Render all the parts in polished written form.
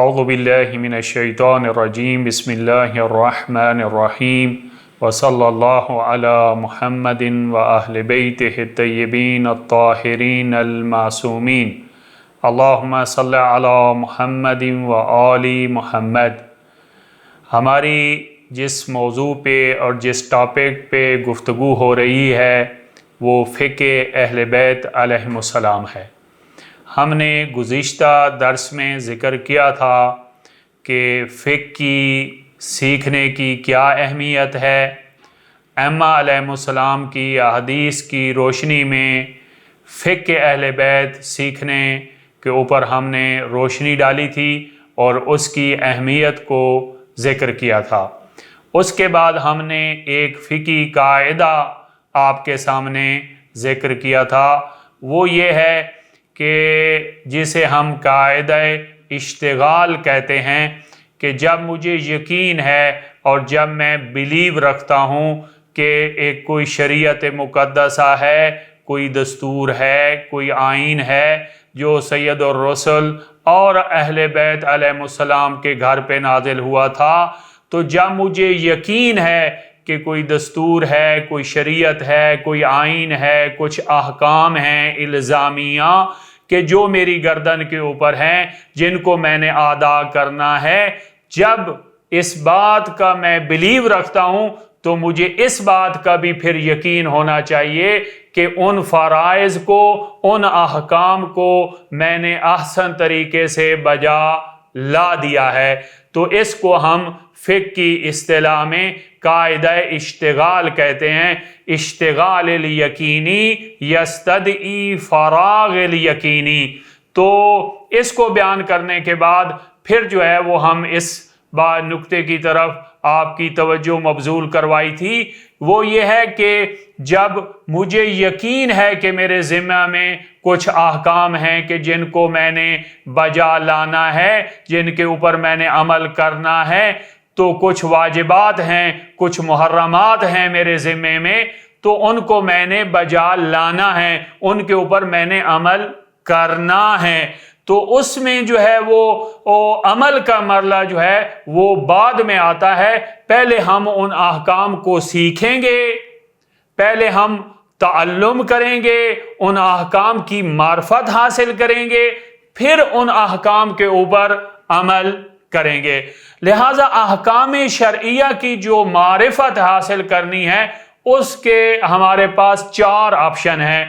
اعوذ باللہ من الشیطان الرجیم بسم اللہ الرحمن الرحیم وصلی اللہ علی محمد و اہل بیتہ الطیبین الطاہرین المعصومین اللہم صلی علی محمد و آل محمد۔ ہماری جس موضوع پہ اور جس ٹاپک پہ گفتگو ہو رہی ہے وہ فقہ اہل بیت علیہم السلام ہے۔ ہم نے گزشتہ درس میں ذکر کیا تھا کہ فقہ کی سیکھنے کی کیا اہمیت ہے۔ ائمہ علیہم السلام کی احادیث کی روشنی میں فقہ اہل بیت سیکھنے کے اوپر ہم نے روشنی ڈالی تھی اور اس کی اہمیت کو ذکر کیا تھا۔ اس کے بعد ہم نے ایک فقہی قاعدہ آپ کے سامنے ذکر کیا تھا، وہ یہ ہے کہ جسے ہم قاعدہ اشتغال کہتے ہیں کہ جب مجھے یقین ہے اور جب میں بلیو رکھتا ہوں کہ ایک کوئی شریعت مقدسہ ہے، کوئی دستور ہے، کوئی آئین ہے جو سید الرسل اور اہل بیت علیہ السلام کے گھر پہ نازل ہوا تھا، تو جب مجھے یقین ہے کہ کوئی دستور ہے، کوئی شریعت ہے، کوئی آئین ہے، کچھ احکام ہیں الزامیہ کہ جو میری گردن کے اوپر ہیں، جن کو میں نے ادا کرنا ہے، جب اس بات کا میں بلیو رکھتا ہوں تو مجھے اس بات کا بھی پھر یقین ہونا چاہیے کہ ان فرائض کو، ان احکام کو میں نے احسن طریقے سے بجا لا دیا ہے۔ تو اس کو ہم فقہ کی اصطلاح میں قاعدہ اشتغال کہتے ہیں۔ اشتغال الیقینی یستدعی فراغ الیقینی۔ تو اس کو بیان کرنے کے بعد پھر جو ہے وہ ہم اس نقطے کی طرف آپ کی توجہ مبذول کروائی تھی، وہ یہ ہے کہ جب مجھے یقین ہے کہ میرے ذمہ میں کچھ احکام ہیں کہ جن کو میں نے بجا لانا ہے، جن کے اوپر میں نے عمل کرنا ہے، تو کچھ واجبات ہیں، کچھ محرمات ہیں میرے ذمے میں، تو ان کو میں نے بجا لانا ہے، ان کے اوپر میں نے عمل کرنا ہے۔ تو اس میں جو ہے وہ عمل کا مرحلہ جو ہے وہ بعد میں آتا ہے۔ پہلے ہم ان احکام کو سیکھیں گے، پہلے ہم تعلم کریں گے، ان احکام کی معرفت حاصل کریں گے، پھر ان احکام کے اوپر عمل کریں گے۔ لہٰذا احکام شرعیہ کی جو معرفت حاصل کرنی ہے اس کے ہمارے پاس 4 آپشن ہیں۔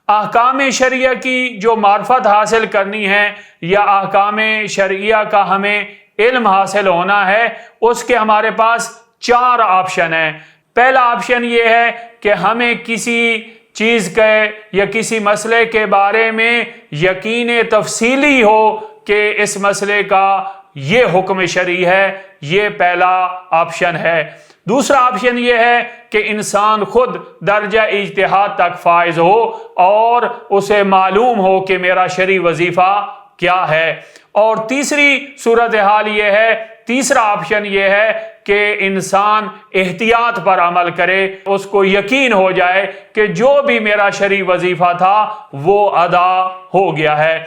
احکام شرعیہ کی جو معرفت حاصل کرنی ہے یا احکام شرعیہ کا ہمیں علم حاصل ہونا ہے، اس کے ہمارے پاس 4 آپشن ہیں۔ پہلا آپشن یہ ہے کہ ہمیں کسی چیز کے یا کسی مسئلے کے بارے میں یقین تفصیلی ہو کہ اس مسئلے کا یہ حکم شرعی ہے، یہ پہلا آپشن ہے۔ دوسرا آپشن یہ ہے کہ انسان خود درجہ اجتہاد تک فائز ہو اور اسے معلوم ہو کہ میرا شرعی وظیفہ کیا ہے۔ اور تیسری صورتحال یہ ہے، تیسرا آپشن یہ ہے کہ انسان احتیاط پر عمل کرے، اس کو یقین ہو جائے کہ جو بھی میرا شرعی وظیفہ تھا وہ ادا ہو گیا ہے۔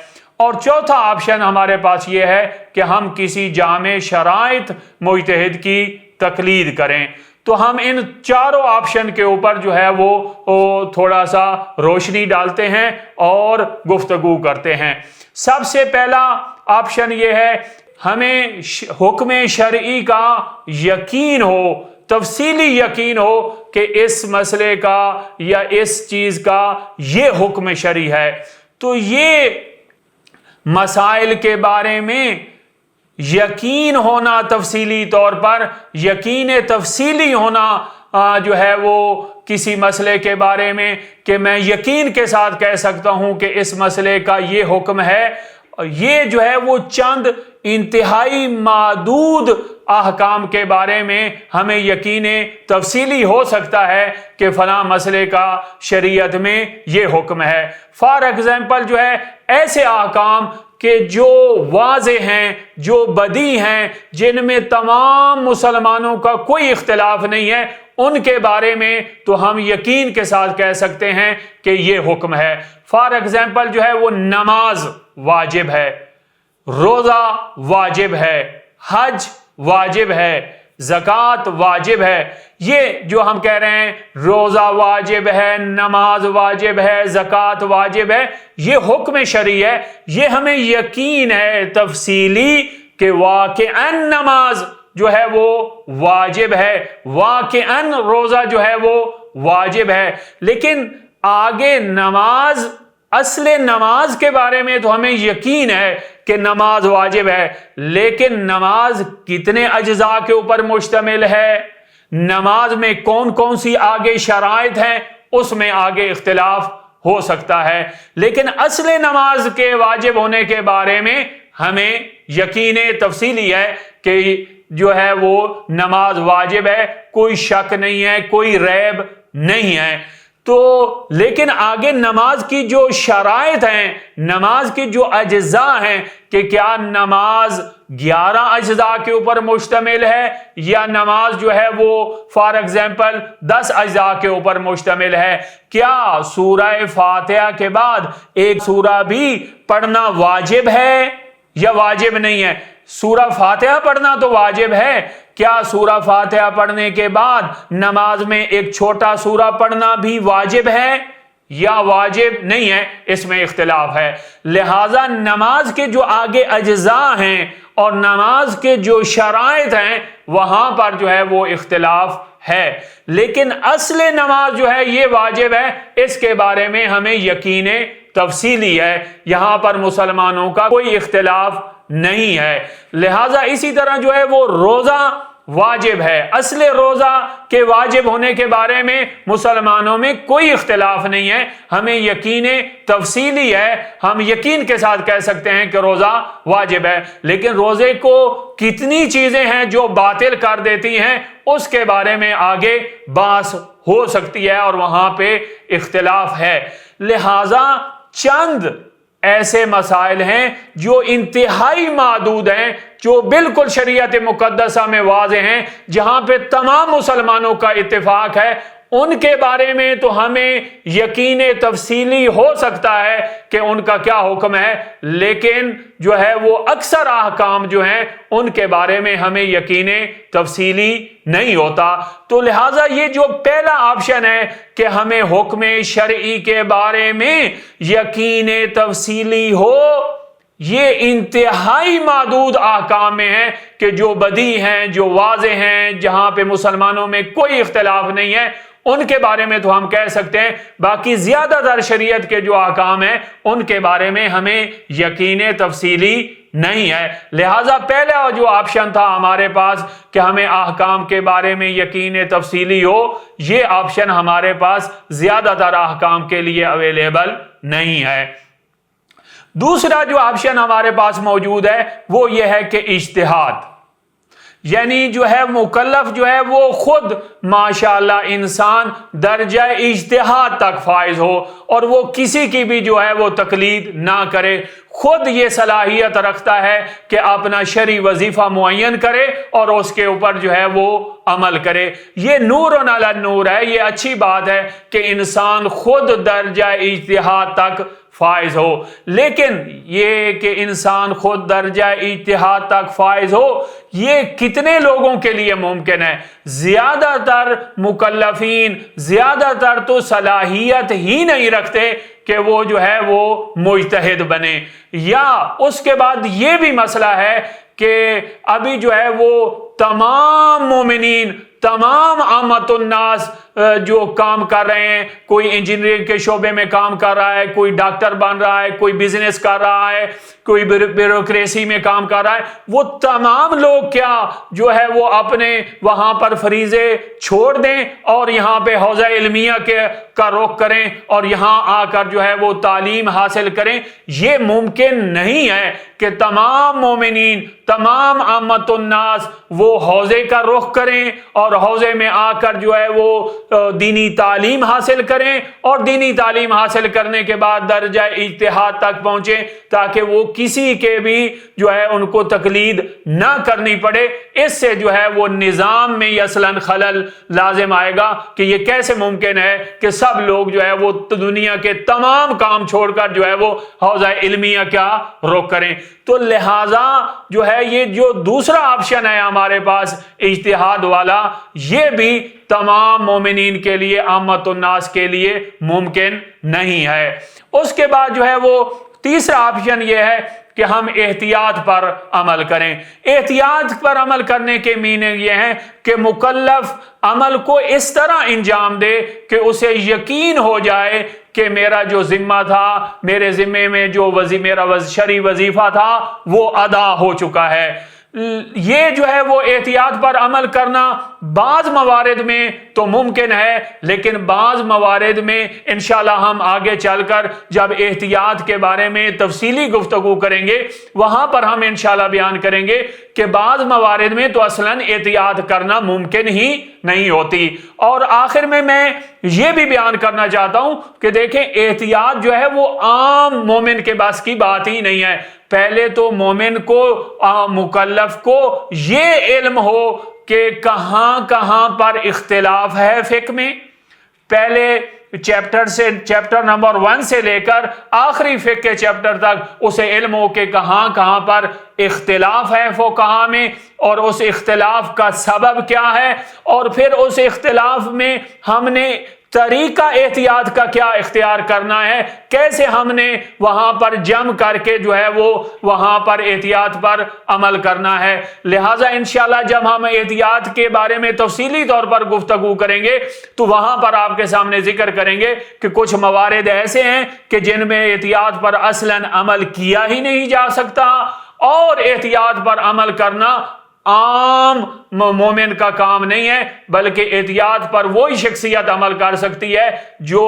اور چوتھا آپشن ہمارے پاس یہ ہے کہ ہم کسی جامع شرائط مجتہد کی تقلید کریں۔ تو ہم ان 4 آپشن کے اوپر جو ہے وہ تھوڑا سا روشنی ڈالتے ہیں اور گفتگو کرتے ہیں۔ سب سے پہلا آپشن یہ ہے، ہمیں حکم شرعی کا یقین ہو، تفصیلی یقین ہو کہ اس مسئلے کا یا اس چیز کا یہ حکم شرعی ہے۔ تو یہ مسائل کے بارے میں یقین ہونا، تفصیلی طور پر یقین تفصیلی ہونا جو ہے وہ کسی مسئلے کے بارے میں کہ میں یقین کے ساتھ کہہ سکتا ہوں کہ اس مسئلے کا یہ حکم ہے، یہ جو ہے وہ چند انتہائی معدود احکام کے بارے میں ہمیں یقین تفصیلی ہو سکتا ہے کہ فلاں مسئلے کا شریعت میں یہ حکم ہے۔ فار ایگزامپل جو ہے ایسے احکام کہ جو واضح ہیں، جو بدیع ہیں، جن میں تمام مسلمانوں کا کوئی اختلاف نہیں ہے، ان کے بارے میں تو ہم یقین کے ساتھ کہہ سکتے ہیں کہ یہ حکم ہے۔ فار ایگزامپل جو ہے وہ نماز واجب ہے، روزہ واجب ہے، حج واجب ہے، زکوٰۃ واجب ہے۔ یہ جو ہم کہہ رہے ہیں روزہ واجب ہے، نماز واجب ہے، زکوٰۃ واجب ہے، یہ حکم شرعی ہے، یہ ہمیں یقین ہے تفصیلی کہ واقعاً نماز جو ہے وہ واجب ہے، واقعاً روزہ جو ہے وہ واجب ہے۔ لیکن آگے نماز، اصل نماز کے بارے میں تو ہمیں یقین ہے کہ نماز واجب ہے، لیکن نماز کتنے اجزاء کے اوپر مشتمل ہے، نماز میں کون کون سی آگے شرائط ہیں، اس میں آگے اختلاف ہو سکتا ہے۔ لیکن اصل نماز کے واجب ہونے کے بارے میں ہمیں یقین تفصیلی ہے کہ جو ہے وہ نماز واجب ہے، کوئی شک نہیں ہے، کوئی ریب نہیں ہے۔ تو لیکن آگے نماز کی جو شرائط ہیں، نماز کی جو اجزاء ہیں کہ کیا نماز 11 اجزاء کے اوپر مشتمل ہے یا نماز جو ہے وہ فار ایگزامپل 10 اجزاء کے اوپر مشتمل ہے، کیا سورہ فاتحہ کے بعد ایک سورہ بھی پڑھنا واجب ہے یا واجب نہیں ہے؟ سورہ فاتحہ پڑھنا تو واجب ہے، کیا سورہ فاتحہ پڑھنے کے بعد نماز میں ایک چھوٹا سورہ پڑھنا بھی واجب ہے یا واجب نہیں ہے؟ اس میں اختلاف ہے۔ لہٰذا نماز کے جو آگے اجزاء ہیں اور نماز کے جو شرائط ہیں وہاں پر جو ہے وہ اختلاف ہے، لیکن اصل نماز جو ہے یہ واجب ہے، اس کے بارے میں ہمیں یقین تفصیلی ہے، یہاں پر مسلمانوں کا کوئی اختلاف نہیں ہے۔ لہٰذا اسی طرح جو ہے وہ روزہ واجب ہے، اصل روزہ کے واجب ہونے کے بارے میں مسلمانوں میں کوئی اختلاف نہیں ہے، ہمیں یقین تفصیلی ہے، ہم یقین کے ساتھ کہہ سکتے ہیں کہ روزہ واجب ہے۔ لیکن روزے کو کتنی چیزیں ہیں جو باطل کر دیتی ہیں اس کے بارے میں آگے بحث ہو سکتی ہے اور وہاں پہ اختلاف ہے۔ لہٰذا چند ایسے مسائل ہیں جو انتہائی معدود ہیں، جو بالکل شریعت مقدسہ میں واضح ہیں، جہاں پہ تمام مسلمانوں کا اتفاق ہے، ان کے بارے میں تو ہمیں یقین تفصیلی ہو سکتا ہے کہ ان کا کیا حکم ہے، لیکن جو ہے وہ اکثر احکام جو ہیں ان کے بارے میں ہمیں یقین تفصیلی نہیں ہوتا۔ تو لہٰذا یہ جو پہلا آپشن ہے کہ ہمیں حکم شرعی کے بارے میں یقین تفصیلی ہو، یہ انتہائی محدود احکام میں ہے کہ جو بدیع ہیں، جو واضح ہیں، جہاں پہ مسلمانوں میں کوئی اختلاف نہیں ہے، ان کے بارے میں تو ہم کہہ سکتے ہیں۔ باقی زیادہ تر شریعت کے جو احکام ہیں ان کے بارے میں ہمیں یقین تفصیلی نہیں ہے۔ لہٰذا پہلا جو آپشن تھا ہمارے پاس کہ ہمیں احکام کے بارے میں یقین تفصیلی ہو، یہ آپشن ہمارے پاس زیادہ تر احکام کے لیے اویلیبل نہیں ہے۔ دوسرا جو آپشن ہمارے پاس موجود ہے وہ یہ ہے کہ اجتہاد، یعنی جو ہے مکلف جو ہے وہ خود ماشاءاللہ انسان درجہ اجتہاد تک فائز ہو اور وہ کسی کی بھی جو ہے وہ تقلید نہ کرے، خود یہ صلاحیت رکھتا ہے کہ اپنا شرعی وظیفہ معین کرے اور اس کے اوپر جو ہے وہ عمل کرے۔ یہ نور علی نور ہے، یہ اچھی بات ہے کہ انسان خود درجہ اجتہاد تک فائز ہو، لیکن یہ کہ انسان خود درجہ اجتہاد تک فائز ہو یہ کتنے لوگوں کے لیے ممکن ہے؟ زیادہ تر مکلفین زیادہ تر تو صلاحیت ہی نہیں رکھتے کہ وہ جو ہے وہ مجتہد بنے، یا اس کے بعد یہ بھی مسئلہ ہے کہ ابھی جو ہے وہ تمام مومنین، تمام عامت الناس جو کام کر رہے ہیں، کوئی انجینئرنگ کے شعبے میں کام کر رہا ہے، کوئی ڈاکٹر بن رہا ہے، کوئی بزنس کر رہا ہے، کوئی بیوروکریسی میں کام کر رہا ہے، وہ تمام لوگ کیا جو ہے وہ اپنے وہاں پر فریضے چھوڑ دیں اور یہاں پہ حوزہ علمیہ کا رخ کریں اور یہاں آ کر جو ہے وہ تعلیم حاصل کریں؟ یہ ممکن نہیں ہے کہ تمام مومنین، تمام عامت الناس وہ حوزے کا رخ کریں اور حوزے میں آ کر جو ہے وہ دینی تعلیم حاصل کریں اور دینی تعلیم حاصل کرنے کے بعد درجہ اجتہاد تک پہنچیں تاکہ وہ کسی کے بھی جو ہے ان کو تقلید نہ کرنی پڑے۔ اس سے جو ہے وہ نظام میں اصلاً خلل لازم آئے گا کہ یہ کیسے ممکن ہے کہ سب لوگ جو ہے وہ دنیا کے تمام کام چھوڑ کر جو ہے وہ حوزہ علمیہ کیا رخ کریں۔ تو لہٰذا جو ہے یہ جو دوسرا آپشن ہے ہمارے پاس اجتہاد والا، یہ بھی تمام مومنین کے لیے، عامت الناس کے لیے ممکن نہیں ہے۔ اس کے بعد جو ہے وہ تیسرا آپشن یہ ہے کہ ہم احتیاط پر عمل کریں۔ احتیاط پر عمل کرنے کے معنی یہ ہے کہ مکلف عمل کو اس طرح انجام دے کہ اسے یقین ہو جائے کہ میرا جو ذمہ تھا، میرے ذمے میں جو میرا شرعی وظیفہ تھا وہ ادا ہو چکا ہے۔ یہ جو ہے وہ احتیاط پر عمل کرنا بعض موارد میں تو ممکن ہے، لیکن بعض موارد میں انشاءاللہ ہم آگے چل کر جب احتیاط کے بارے میں تفصیلی گفتگو کریں گے وہاں پر ہم انشاءاللہ بیان کریں گے کہ بعض موارد میں تو اصلاً احتیاط کرنا ممکن ہی نہیں ہوتی۔ اور آخر میں یہ بھی بیان کرنا چاہتا ہوں کہ دیکھیں احتیاط جو ہے وہ عام مومن کے بس کی بات ہی نہیں ہے۔ پہلے تو مومن کو، مکلف کو یہ علم ہو کہ کہاں کہاں پر اختلاف ہے فقہ میں۔ پہلے چیپٹر نمبر 1 سے لے کر آخری فقہ کے چیپٹر تک اسے علم ہو کہ کہاں کہاں پر اختلاف ہے فقہاء میں، اور اس اختلاف کا سبب کیا ہے، اور پھر اس اختلاف میں ہم نے طریقہ احتیاط کا کیا اختیار کرنا ہے، کیسے ہم نے وہاں پر جم کر کے جو ہے وہ وہاں پر احتیاط پر عمل کرنا ہے۔ لہٰذا انشاءاللہ جب ہم احتیاط کے بارے میں تفصیلی طور پر گفتگو کریں گے تو وہاں پر آپ کے سامنے ذکر کریں گے کہ کچھ موارد ایسے ہیں کہ جن میں احتیاط پر اصلاً عمل کیا ہی نہیں جا سکتا، اور احتیاط پر عمل کرنا عام مومن کا کام نہیں ہے، بلکہ احتیاط پر وہی شخصیت عمل کر سکتی ہے جو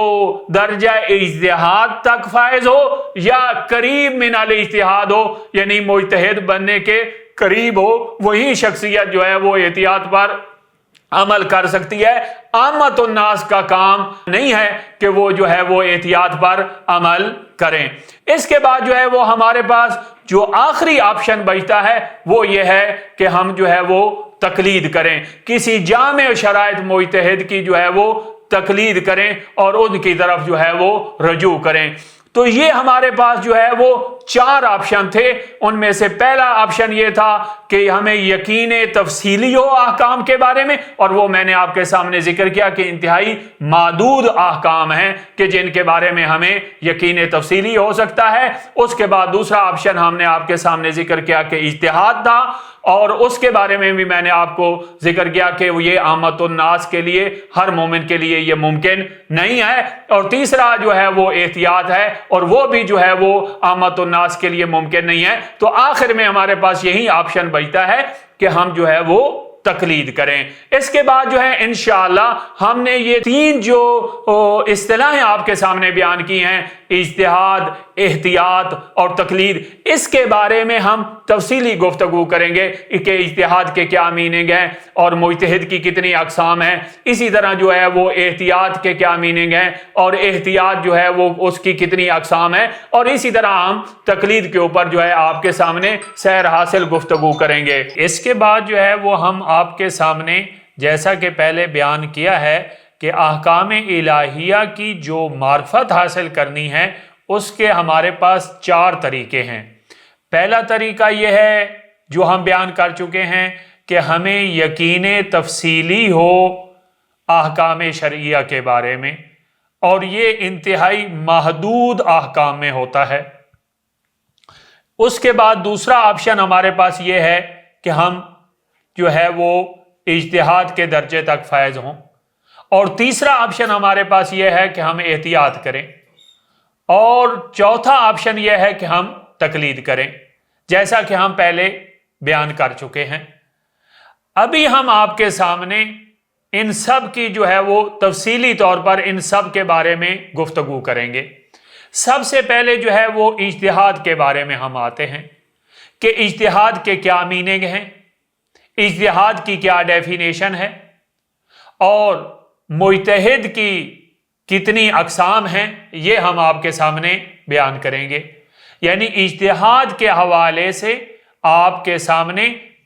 درجہ اجتہاد تک فائز ہو یا قریب من الاجتہاد ہو، یعنی مجتہد بننے کے قریب ہو، وہی شخصیت جو ہے وہ احتیاط پر عمل کر سکتی ہے۔ عامت الناس کا کام نہیں ہے کہ وہ جو ہے وہ احتیاط پر عمل کریں۔ اس کے بعد جو ہے وہ ہمارے پاس جو آخری آپشن بچتا ہے وہ یہ ہے کہ ہم جو ہے وہ تقلید کریں، کسی جامع شرائط مجتہد کی جو ہے وہ تقلید کریں اور ان کی طرف جو ہے وہ رجوع کریں۔ تو یہ ہمارے پاس جو ہے وہ 4 آپشن تھے۔ ان میں سے پہلا آپشن یہ تھا کہ ہمیں یقین تفصیلی ہو احکام کے بارے میں، اور وہ میں نے آپ کے سامنے ذکر کیا کہ انتہائی محدود احکام ہیں کہ جن کے بارے میں ہمیں یقین تفصیلی ہو سکتا ہے۔ اس کے بعد دوسرا آپشن ہم نے آپ کے سامنے ذکر کیا کہ اجتہاد تھا، اور اس کے بارے میں بھی میں نے آپ کو ذکر کیا کہ یہ عامت الناس کے لیے، ہر مومن کے لیے یہ ممکن نہیں ہے۔ اور تیسرا جو ہے وہ احتیاط ہے، اور وہ بھی جو ہے وہ عامت الناس کے لیے ممکن نہیں ہے۔ تو آخر میں ہمارے پاس یہی آپشن بچتا ہے کہ ہم جو ہے وہ تقلید کریں۔ اس کے بعد جو ہے انشاءاللہ ہم نے یہ 3 جو اصطلاحیں آپ کے سامنے بیان کی ہیں، اجتہاد، احتیاط اور تقلید، اس کے بارے میں ہم تفصیلی گفتگو کریں گے کہ اجتہاد کے کیا میننگ ہیں اور مجتہد کی کتنی اقسام ہیں، اسی طرح جو ہے وہ احتیاط کے کیا میننگ ہیں اور احتیاط جو ہے وہ اس کی کتنی اقسام ہیں، اور اسی طرح ہم تقلید کے اوپر جو ہے آپ کے سامنے سیر حاصل گفتگو کریں گے۔ اس کے بعد جو ہے وہ ہم آپ کے سامنے جیسا کہ پہلے بیان کیا ہے کہ احکام الہیہ کی جو معرفت حاصل کرنی ہے اس کے ہمارے پاس 4 طریقے ہیں۔ پہلا طریقہ یہ ہے جو ہم بیان کر چکے ہیں کہ ہمیں یقین تفصیلی ہو احکام شرعیہ کے بارے میں، اور یہ انتہائی محدود احکام میں ہوتا ہے۔ اس کے بعد دوسرا آپشن ہمارے پاس یہ ہے کہ ہم جو ہے وہ اجتہاد کے درجے تک فائز ہوں، اور تیسرا آپشن ہمارے پاس یہ ہے کہ ہم احتیاط کریں، اور چوتھا آپشن یہ ہے کہ ہم تقلید کریں، جیسا کہ ہم پہلے بیان کر چکے ہیں۔ ابھی ہم آپ کے سامنے ان سب کی جو ہے وہ تفصیلی طور پر ان سب کے بارے میں گفتگو کریں گے۔ سب سے پہلے جو ہے وہ اجتہاد کے بارے میں ہم آتے ہیں کہ اجتہاد کے کیا میننگ ہیں، اجتہاد کی کیا ڈیفینیشن ہے، اور مجتہد کی کتنی اقسام ہیں، یہ ہم آپ کے سامنے بیان کریں گے۔ یعنی اجتہاد کے حوالے سے آپ کے سامنے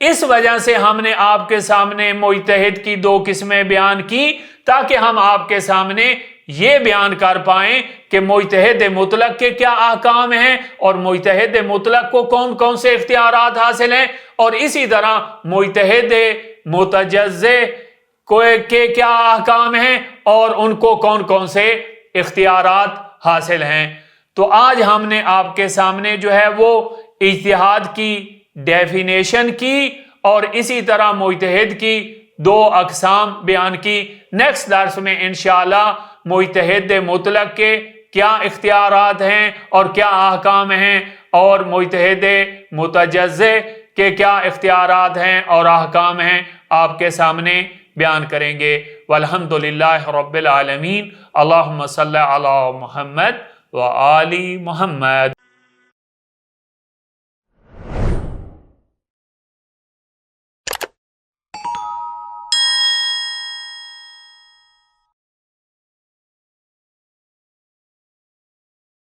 اس وجہ سے ہم نے آپ کے سامنے مجتہد کی دو قسمیں بیان کی، تاکہ ہم آپ کے سامنے یہ بیان کر پائیں کہ مجتہد مطلق کے کیا احکام ہیں اور مجتہد مطلق کو کون کون سے اختیارات حاصل ہیں، اور اسی طرح مجتہد متجزئ کے کیا احکام ہیں اور ان کو کون کون سے اختیارات حاصل ہیں۔ تو آج ہم نے آپ کے سامنے جو ہے وہ اجتہاد کی ڈیفینیشن کی اور اسی طرح مجتہد کی دو اقسام بیان کی۔ نیکسٹ درس میں انشاءاللہ مجتہد مطلق کے کیا اختیارات ہیں اور کیا احکام ہیں، اور مجتہد متجزئ کے کیا اختیارات ہیں اور احکام ہیں، آپ کے سامنے بیان کریں گے۔ والحمدللہ رب العالمین۔ اللہم صلی علی محمد و آل محمد۔